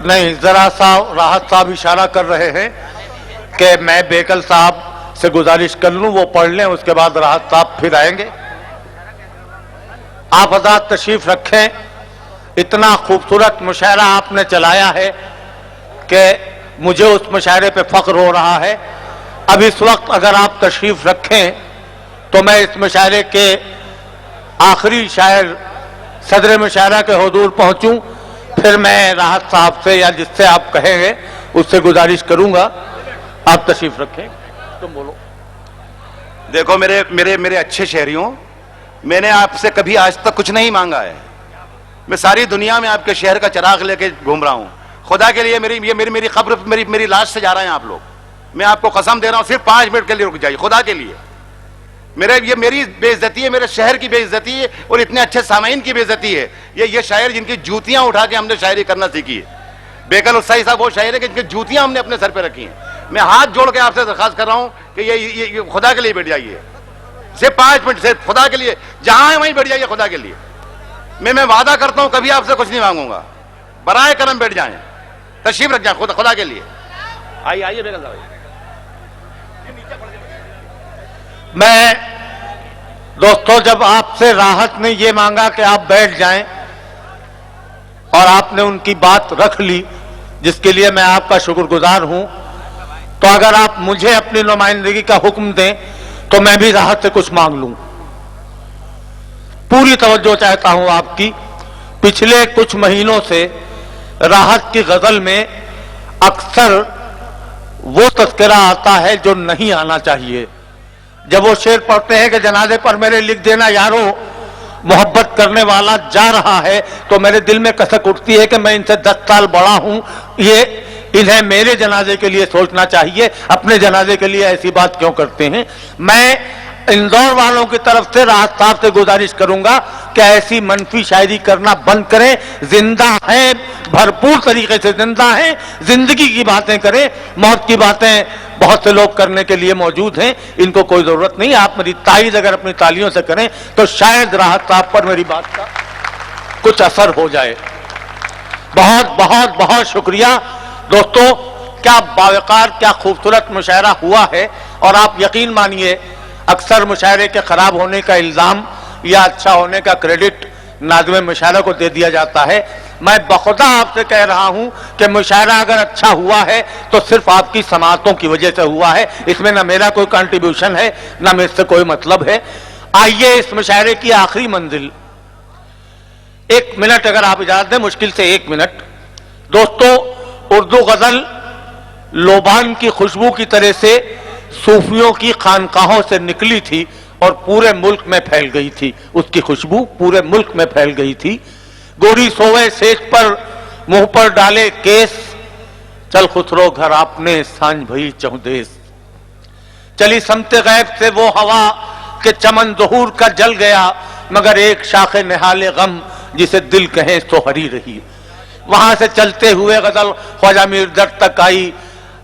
नहीं, जरा सा राहत साहब इशारा कर रहे हैं कि मैं बेकल साहब से गुजारिश कर लूं, वो पढ़ लें, उसके बाद राहत साहब फिर आएंगे। आप हज़रात तशरीफ रखें। इतना खूबसूरत मुशायरा आपने चलाया है कि मुझे उस मुशायरे पे फख्र हो रहा है। अब इस वक्त अगर आप तशरीफ रखें तो मैं इस मुशायरे के आखिरी शायर सदर मुशायरा के हुजूर पहुंचूं, फिर मैं राहत साहब से या जिससे आप कहेंगे उससे गुजारिश करूंगा। आप तशरीफ रखें। तुम बोलो। देखो मेरे मेरे मेरे अच्छे शहरियों, मैंने आपसे कभी आज तक कुछ नहीं मांगा है। मैं सारी दुनिया में आपके शहर का चिराग लेके घूम रहा हूं। खुदा के लिए मेरी कब्र मेरी लाश से जा रहे हैं आप लोग। मैं आपको कसम दे रहा हूं, सिर्फ 5 मिनट के लिए रुक जाइए, खुदा के लिए। मेरी बेइज्जती है, मेरे शहर की बेइज्जती है और इतने अच्छे सामाइन की बेइज्जती है। ये शायर जिनकी जूतियां उठा के हमने शायरी करना सीखी है। बेकल उत्साही साहब वो शायर है कि जिनकी जूतियां हमने अपने सर पे रखी हैं। मैं हाथ जोड़ के आपसे दरखास्त कर रहा हूं कि ये खुदा के लिए बैठ जाइए, सिर्फ 5 मिनट से खुदा के लिए, जहां है वहीं बैठ जाइए खुदा के लिए। मैं वादा करता हूं कभी आपसे कुछ नहीं मांगूंगा। बराए करम बैठ जाएं, तशरीफ रख जाए खुदा के लिए। आइए बेकल साहब। मैं दोस्तों, जब आपसे राहत ने यह मांगा कि आप बैठ जाएं और आपने उनकी बात रख ली, जिसके लिए मैं आपका शुक्रगुजार हूं, तो अगर आप मुझे अपनी नुमाइंदगी का हुक्म दें तो मैं भी राहत से कुछ मांग लूं। पूरी तवज्जो चाहता हूं आपकी। पिछले कुछ महीनों से राहत की गजल में अक्सर वो तस्करा आता है जो नहीं आना चाहिए। जब वो शेर पढ़ते हैं कि जनाजे पर मेरे लिख देना यारो, मोहब्बत करने वाला जा रहा है, तो मेरे दिल में कसक उठती है कि मैं इनसे 10 साल बड़ा हूं, इन्हें मेरे जनाजे के लिए सोचना चाहिए, अपने जनाजे के लिए ऐसी बात क्यों करते हैं। मैं इंदौर वालों की तरफ से राहत साहब से गुजारिश करूंगा कि ऐसी मनफी शायरी करना बंद करें। जिंदा हैं, भरपूर तरीके से जिंदा हैं, जिंदगी की बातें करें, मौत की बातें बहुत से लोग करने के लिए मौजूद हैं, इनको कोई जरूरत नहीं। आप मेरी तारीफ अगर अपनी तालियों से करें तो शायद राहत साहब पर मेरी बात का कुछ असर हो जाए। बहुत बहुत बहुत शुक्रिया दोस्तों। क्या बावकार, क्या खूबसूरत मुशायरा हुआ है। और आप यकीन मानिए, अक्सर मुशायरे के खराब होने का इल्जाम या अच्छा होने का क्रेडिट नाज़िम मुशायरा को दे दिया जाता है। मैं बखुदा आपसे कह रहा हूं कि मुशायरा अगर अच्छा हुआ है तो सिर्फ आपकी समाअतों की वजह से हुआ है, इसमें ना मेरा कोई कंट्रीब्यूशन है, ना मेरे से कोई मतलब है। आइए इस मुशायरे की आखिरी मंजिल, 1 मिनट अगर आप इजाजत दें, मुश्किल से 1 मिनट। दोस्तों, उर्दू गजल लोबान की खुशबू की तरह से सूफियों की खानकाहों से निकली थी और पूरे मुल्क में फैल गई थी। उसकी खुशबू पूरे मुल्क में फैल गई थी। गोरी सोवे सेज पर मुंह पर डाले केस, चल खुसरो घर आपने सांझ भई चहुदेस। चली समते गैब से वो हवा के चमन ज़हूर का जल गया, मगर एक शाखे निहाले गम जिसे दिल कहें सो हरी रही। वहां से चलते हुए गजल ख्वाजा मीर दर्द तक आई,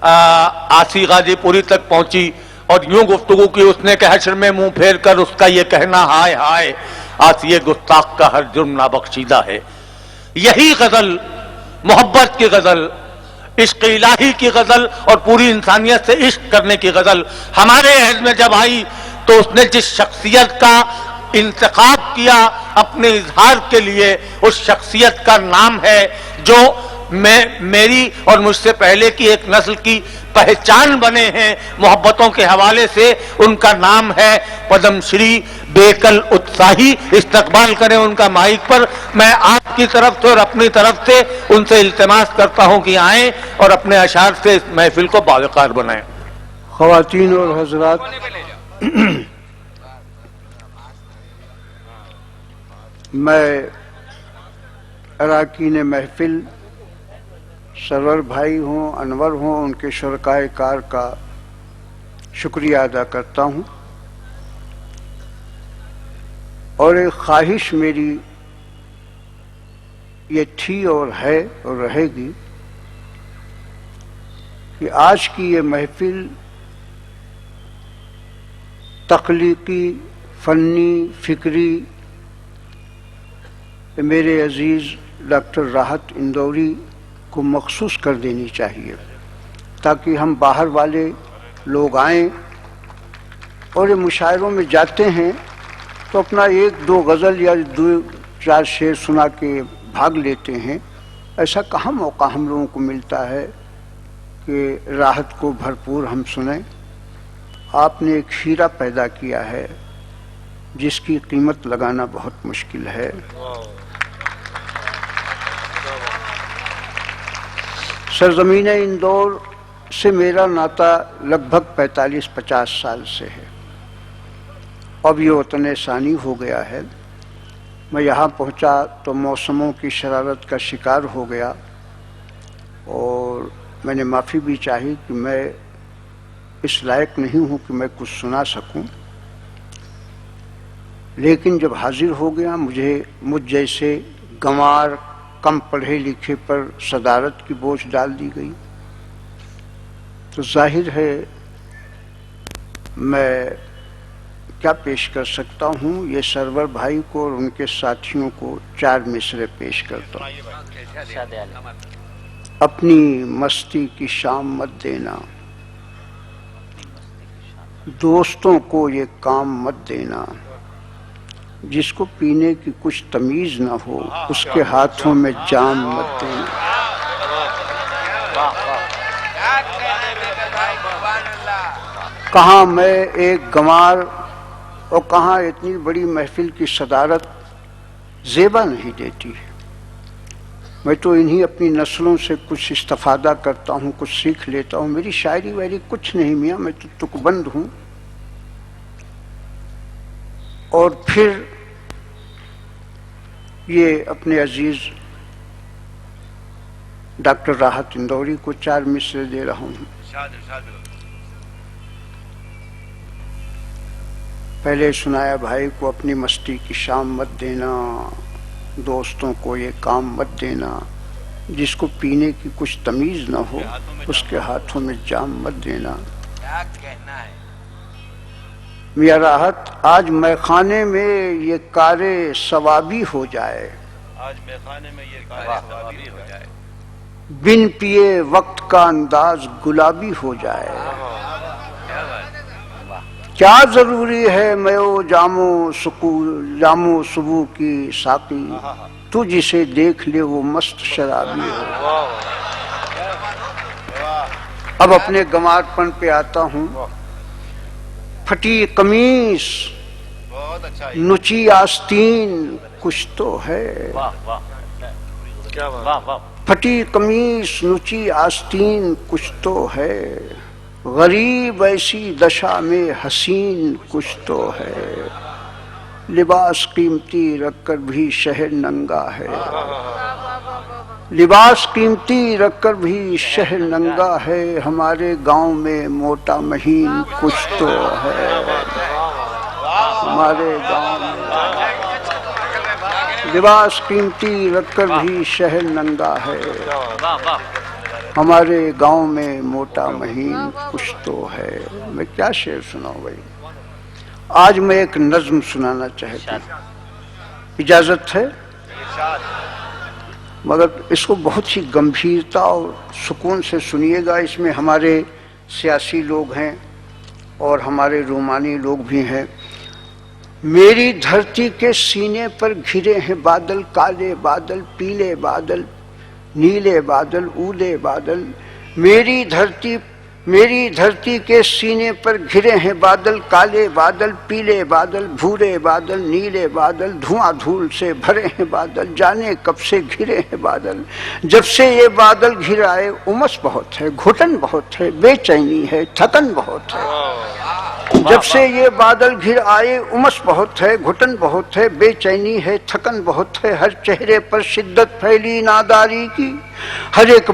आसी गाजीपुरी तक पहुंची और यूं गुफ्तगू की उसने कि हश्र में मुंह फेर कर उसका ये कहना हाय हाय, आसिए गुस्ताख का हर जुर्म नाबख्शीदा है। यही गजल, मोहब्बत की गजल, इश्क इलाही की गजल और पूरी इंसानियत से इश्क करने की गजल हमारे अहद में जब आई तो उसने जिस शख्सियत का इंतखाब किया अपने इजहार के लिए, उस शख्सियत का नाम है जो मेरी और मुझसे पहले की एक नस्ल की पहचान बने हैं मोहब्बतों के हवाले से। उनका नाम है पद्मश्री बेकल उत्साही। इस्तकबाल करें उनका माइक पर। मैं आपकी तरफ से और अपनी तरफ से उनसे इल्तिमास करता हूं कि आएं और अपने अशार से इस महफिल को बावकार बनाएं। ख़वातीन और हज़रात, मैं अराकीन महफिल सरवर भाई हों, अनवर हों, उनके शरकाए कार का शुक्रिया अदा करता हूं। और एक ख्वाहिश मेरी ये थी और है और रहेगी कि आज की ये महफिल तख्लीकी फन्नी फिक्री मेरे अजीज़ डॉक्टर राहत इंदौरी को मखसूस कर देनी चाहिए, ताकि हम बाहर वाले लोग आएं और ये मुशायरों में जाते हैं तो अपना एक दो गज़ल या दो चार शेर सुना के भाग लेते हैं। ऐसा कहाँ मौका हम लोगों को मिलता है कि राहत को भरपूर हम सुने। आपने एक हीरा पैदा किया है जिसकी कीमत लगाना बहुत मुश्किल है। सरजमीन इंदौर से मेरा नाता लगभग 45-50 साल से है। अब ये वतन सानी हो गया है। मैं यहाँ पहुँचा तो मौसमों की शरारत का शिकार हो गया और मैंने माफ़ी भी चाही कि मैं इस लायक नहीं हूँ कि मैं कुछ सुना सकूं। लेकिन जब हाजिर हो गया, मुझ जैसे गंवार कम पढ़े लिखे पर सदारत की बोझ डाल दी गई, तो जाहिर है मैं क्या पेश कर सकता हूँ। ये सरवर भाई को और उनके साथियों को 4 मिसरे पेश करता हूँ। अपनी मस्ती की शाम मत देना, दोस्तों को ये काम मत देना, जिसको पीने की कुछ तमीज ना हो उसके हाथों में जाम मत देना। कहाँ मैं एक गंवार और कहाँ इतनी बड़ी महफिल की सदारत ज़ेबा नहीं देती है। मैं तो इन्हीं अपनी नस्लों से कुछ इस्तिफादा करता हूँ, कुछ सीख लेता हूँ। मेरी शायरी वायरी कुछ नहीं मियाँ, मैं तो तुकबंद हूँ। और फिर ये अपने अजीज डॉक्टर राहत इंदौरी को 4 मिसरे दे रहा हूँ। पहले सुनाया भाई को, अपनी मस्ती की शाम मत देना, दोस्तों को ये काम मत देना, जिसको पीने की कुछ तमीज ना हो उसके हाथों में जाम मत देना। क्या कहना है मियां राहत, आज मैखाने में ये कारे सवाबी हो जाए, आज मैखाने में ये कारे सवाबी हो जाए, बिन पिए वक्त का अंदाज गुलाबी हो जाए। क्या जरूरी है मैं ओ जामो सुबह की साकी, तू जिसे देख ले वो मस्त शराबी हो। अब अपने गंवारपन पे आता हूँ। फटी कमीज बहुत अच्छा नुची आस्तीन कुछ तो है, फटी कमीज नुची आस्तीन कुछ तो है, गरीब ऐसी दशा में हसीन कुछ तो है, लिबास कीमती रखकर भी शहर नंगा है, लिबास कीमती रखकर भी शहर नंगा है, हमारे गांव में मोटा महीन कुछ तो है, हमारे गांव में लिबास कीमती रखकर भी शहर नंगा है, हमारे गांव में मोटा महीन कुछ तो है। मैं क्या शेर सुनाऊं भाई। आज मैं एक नज्म सुनाना चाहता हूँ, इजाजत है? मगर इसको बहुत ही गंभीरता और सुकून से सुनिएगा। इसमें हमारे सियासी लोग हैं और हमारे रूमानी लोग भी हैं। मेरी धरती के सीने पर घिरे हैं बादल, काले बादल, पीले बादल, नीले बादल, ऊले बादल। मेरी धरती के सीने पर घिरे हैं बादल, काले बादल, पीले बादल, भूरे बादल, नीले बादल, धुआं धूल से भरे हैं बादल, जाने कब से घिरे हैं बादल। जब से ये बादल घिर आए उमस बहुत है, घुटन बहुत है, बेचैनी है, थकन बहुत है। जब से ये बादल घिर आए उमस बहुत है, घुटन बहुत है, बेचैनी है, थकन बहुत है। हर चेहरे पर शिद्दत फैली नादारी की, हर एक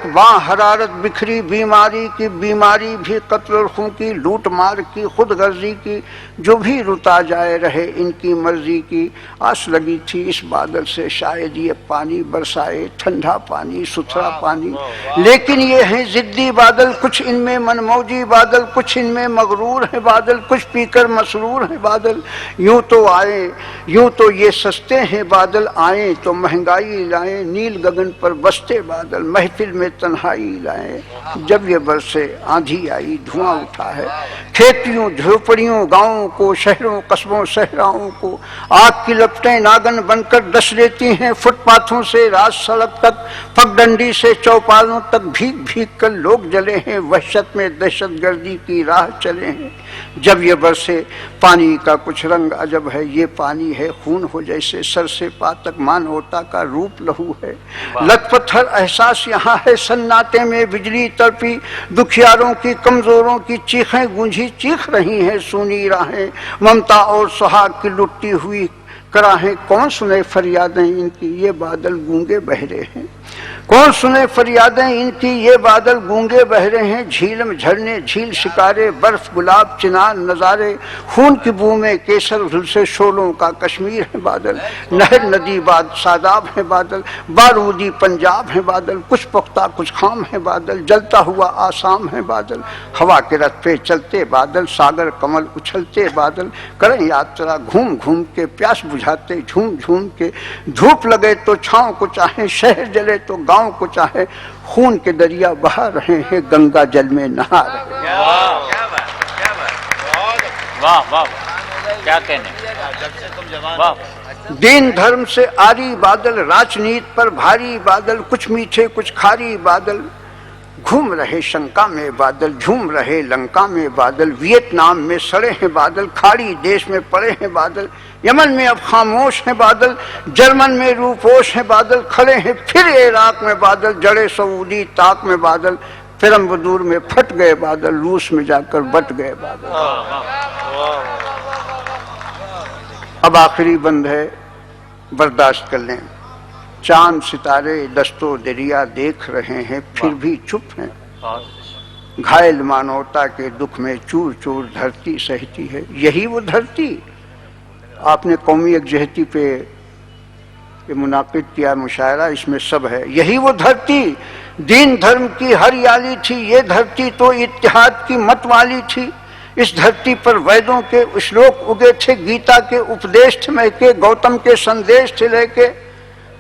बाँ हरारत बिखरी बीमारी की, बीमारी भी कत्ल खून की, लूट मार की, खुद गर्जी की, जो भी रुता जाए रहे इनकी मर्जी की। आस लगी थी इस बादल से शायद ये पानी बरसाए, ठंडा पानी, सुथरा पानी, लेकिन ये हैं जिद्दी बादल, कुछ इनमें मनमौजी बादल, कुछ इनमें मगरूर है बादल, कुछ पीकर मसरूर है बादल। यूं तो आए, यूं तो ये सस्ते हैं बादल, आए तो महंगाई लाए, नील गगन पर बसते बादल, महफिल में तन्हाई लाए। जब ये बरसे आंधी आई, धुआं उठा है खेतियों झोपड़ियों गांवों को, शहरों कस्बों सहराओं को। आग की लपटें नागन बनकर डस लेती हैं फुटपाथों से राज सड़क तक, पगडंडी से चौपालों तक भीग भीग कर लोग जले हैं, वहशत में दहशतगर्दी की राह चले हैं। जब ये बरसे पानी का कुछ रंग अजब है, ये पानी है खून हो जैसे, सर से पाँव तक मानवता का रूप लहू है। लथपथ एहसास यहाँ है, सन्नाटे में बिजली तड़पी, दुखियारों की कमजोरों की चीखें गूंजी चीख रही हैं सुनी राहें, ममता और सुहाग की लुटती हुई कराहें। कौन सुने फरियादें इनकी, ये बादल गूंगे बहरे हैं। कौन सुने फरियादें इनकी, ये बादल गूंगे बहरे हैं। झील में झरने झील शिकारे, बर्फ गुलाब चिनार नजारे, खून की बूमें केसर झुलसे शोलों का कश्मीर है बादल। नहर नदी बाद सादाब है बादल, बारूदी पंजाब है बादल, कुछ पुख्ता कुछ खाम है बादल, जलता हुआ आसाम है बादल। हवा के रथ पे चलते बादल, सागर कमल उछलते बादल, करें यात्रा घूम घूम के, प्यास बुझाते झूम झूम के। धूप लगे तो छांव को चाहे, शहर जले तो गांव को चाहे, खून के दरिया बहा रहे हैं, गंगा जल में नहा रहे हैं। वाह वाह, क्या कहने, वाह। दीन धर्म से आरी बादल, राजनीति पर भारी बादल, कुछ मीठे कुछ खारी बादल। घूम रहे शंका में बादल, झूम रहे लंका में बादल, वियतनाम में सड़े हैं बादल, खाड़ी देश में पड़े हैं बादल, यमन में अब खामोश है बादल, जर्मन में रूपोश है बादल, खड़े हैं फिर इराक में बादल, जड़े सऊदी ताक में बादल, फिर अम्बदूर में फट गए बादल, रूस में जाकर बट गए बादल। अब आखिरी बंद है, बर्दाश्त कर लें। चांद सितारे दस्तो दरिया देख रहे हैं, फिर भी चुप हैं। घायल मानवता के दुख में चूर चूर धरती सहती है। यही वो धरती, आपने कौमी यकजहती पे ये मुनाकिद किया मुशायरा, इसमें सब है। यही वो धरती दीन धर्म की हरियाली थी, ये धरती तो इत्तेहाद की मत वाली थी। इस धरती पर वेदों के श्लोक उगे थे, गीता के उपदेश थे महके, गौतम के संदेश थे लेके।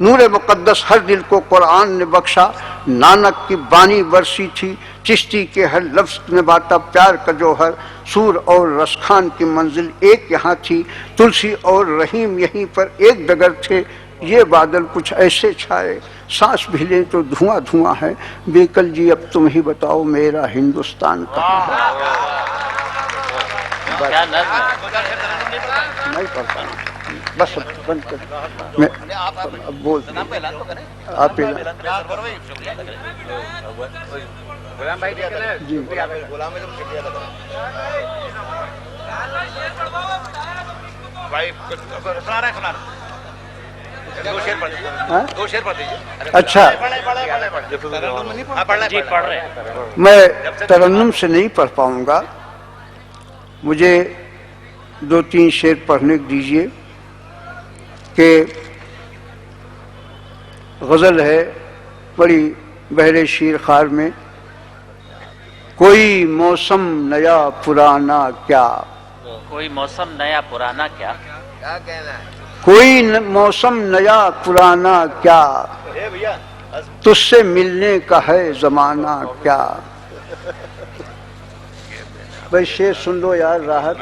नूर मुकद्दस हर दिल को कुरान ने बख्शा, नानक की बानी बरसी थी, चिश्ती के हर लफ्ज ने बांटा प्यार का जौहर। सूर और रसखान की मंजिल एक यहाँ थी, तुलसी और रहीम यहीं पर एक डगर थे। ये बादल कुछ ऐसे छाए, सांस भी लें तो धुआं धुआं है। बेकल जी अब तुम ही बताओ मेरा हिंदुस्तान कहाँ है। नहीं पढ़ता, बस बंद कर, मैं अब बोल आप जी। दो शेर पढ़ दीजिए। अच्छा, मैं तरन्नुम से नहीं पढ़ पाऊंगा, मुझे 2-3 शेर पढ़ने दीजिए। कि गज़ल है बड़ी बहरे शीर खार में, कोई मौसम नया पुराना क्या, कोई मौसम नया पुराना क्या, क्या कहना है? कोई मौसम नया पुराना क्या, तुझसे मिलने का है जमाना क्या। भाई शेर सुन लो यार, राहत।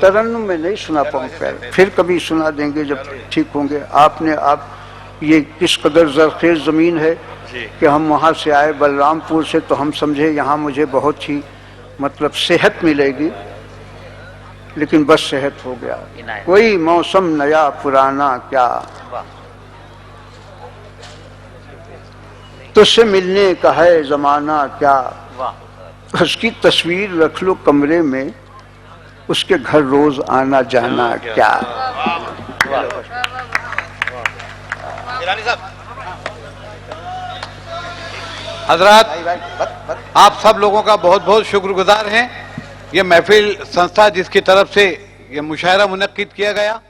तरन्नुम में नहीं सुना पाऊंगा, फिर कभी सुना देंगे जब ठीक होंगे। आपने आप ये किस कदर जरखेज ज़मीन है कि हम वहाँ से आए बलरामपुर से, तो हम समझे यहाँ मुझे बहुत ही मतलब सेहत मिलेगी, लेकिन बस सेहत हो गया। कोई मौसम नया पुराना क्या, तुझसे मिलने का है जमाना क्या। उसकी तस्वीर रख लो कमरे में, उसके घर रोज आना जाना क्या। हजरात, आप सब लोगों का बहुत बहुत शुक्रगुजार हैं। ये महफिल संस्था जिसकी तरफ से ये मुशायरा मुनक्किद किया गया,